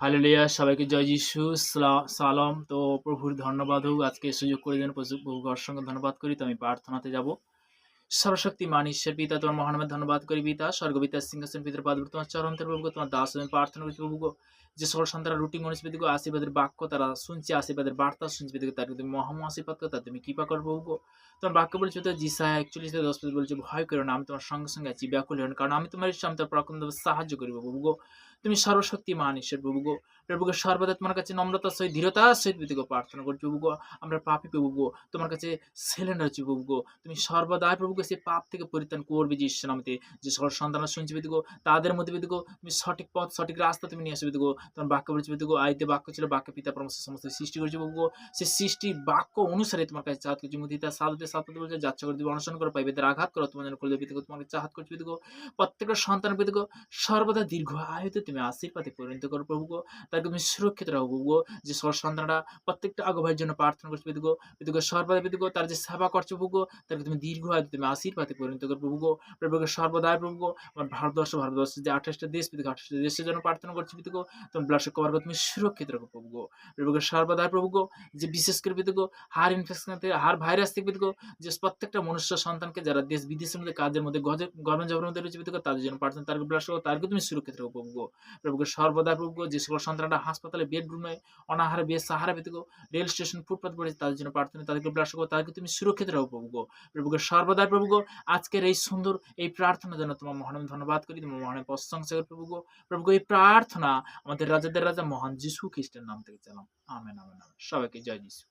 Hallelujah! সবাইকে জয় যিশু। সালাম। তো প্রভুর ধন্যবাদ হোক। আজকে এই সুযোগ করে দেন প্রভুকে অসংখ্য ধন্যবাদ করি। তো আমি প্রার্থনাতে যাব। সর্বশক্তিমান ঈশ্বর পিতা, তোমার মহানামে ধন্যবাদ করি পিতা। স্বর্গপিতার সিংহাসন পিতার পাদবে তোমার চরণ তলে প্রভুগো, তোমার দাস আমি প্রার্থনা করছি প্রভুগো। যে সকল সন্তানরা রুটিন মনীষ পিতাগো, আশীর্বাদের বাক্য তারা শুনছে, আশীর্বাদের বার্তা শুনছে পিতাগো, তাদেরকে তুমি আশীর্বাদ করো, তাদের তুমি কৃপা করো প্রভুগো। তোমার বাক্য বলছো তো যিশায়া 41:10 বলছে, ভয় করো না, আমি তোমার সঙ্গে সঙ্গে আছি, ব্যাকুল হও না, কারণ আমি তোমার ঈশ্বর, আমি তোমার পরাক্রম দেব, সাহায্য করিব প্রভুগো। তুমি সর্বশক্তিমান ঈশ্বর প্রভুগো। প্রভুগো সর্বদা তোমার কাছে নম্রতার সহিত ধীরতার সহিত পিতাগো প্রার্থনা করছি প্রভুগো। আমরা পাপী প্রভুগো, তোমার কাছে সিলিন্ডার হচ্ছি প্রভুগো। তুমি সর্বদাই প্রভুকে সেই পাপ থেকে পরিত্রাণ করবে যিশু নামেতে। যে সকল সন্তানরা শুনছে পিতাগো, তাদের মধ্যে পিতাগো তুমি সঠিক পথ, সঠিক রাস্তা তুমি নিয়ে আসবে পিতাগো। তোমার বাক্য বলেছে পিতাগো, আদিতে বাক্য ছিল, বাক্য পিতা পরমেশ্বর সমস্ত সৃষ্টি করেছে প্রভুগো। সেই সৃষ্টির বাক্য অনুসারে তোমার কাছে চাহাত করছি। মুদিতা সাধুতে সাধুতে বলছে, যাচ্ছা করে দিবে, অনশন করো, পাইবে, তার আঘাত করো, তোমার যেন করলে পিতাগো, তোমাকে চাহাত করছি পিতাগো। প্রত্যেকটা সন্তান পিতাগো সর্বদা দীর্ঘ আয়ুতে তুমি আশীর্বাদে পরিণত করো প্রভুগো। তাদেরকে তুমি সুরক্ষিত রাখো প্রভুগো। যে সকল সন্তানরা প্রত্যেকটা আগভাইয়ের জন্য প্রার্থনা করছে পিতাগো, পিতাগো সর্বদা পিতাগো তার যে সেবা করছে প্রভুগো, তাদেরকে তুমি দীর্ঘ আয়ু তুমি আশীর্বাদে পরিণত করো প্রভুগো। প্রভুকে সর্বদাই প্রভুগো আমার ভারতবর্ষের যে 28টা দেশ পিতাগো, 28টা দেশের জন্য প্রার্থনা করছি পিতাগো। তোমার ব্লাড কভার করে তুমি সুরক্ষিত রাখো প্রভুগো। প্রভুকে সর্বদাই প্রভুগো যে বিশেষ করে পিতাগো হাড় ইনফেকশন থেকে, হাড় ভাইরাস থেকে পিতাগো, যে প্রত্যেকটা মনুষ্য সন্তানকে যারা দেশ বিদেশের মধ্যে কাজের মধ্যে গভর্নমেন্ট জবের মধ্যে রয়েছে পিতাগো, তাদের জন্য প্রার্থনা, তাদেরকে ব্লাড তাদেরকে তুমি সুরক্ষিত রাখো প্রভুগো। প্রভুকে সর্বদাই প্রভুগো যে সকল সন্তানরা হাসপাতালে বেডরুমে অনাহারে বেসাহারা পিতাগো, রেল স্টেশন ফুটপাত পড়েছে, তাদের জন্য প্রার্থনা, তাদেরকে ব্লাড তাদেরকে তুমি সুরক্ষিত রাখো প্রভুগো। প্রভুকে সর্বদাই প্রভুগো আজকের এই সুন্দর এই প্রার্থনার জন্য তোমার মহানামে ধন্যবাদ করি, তোমার মহানামে প্রশংসা করি প্রভুগো। প্রভুগো এই প্রার্থনা আমাদের রাজাদের রাজা মহান যিশু খ্রিস্টের নাম থেকে চালাম। Amen, amen, amen. সবাইকে জয় যিশু।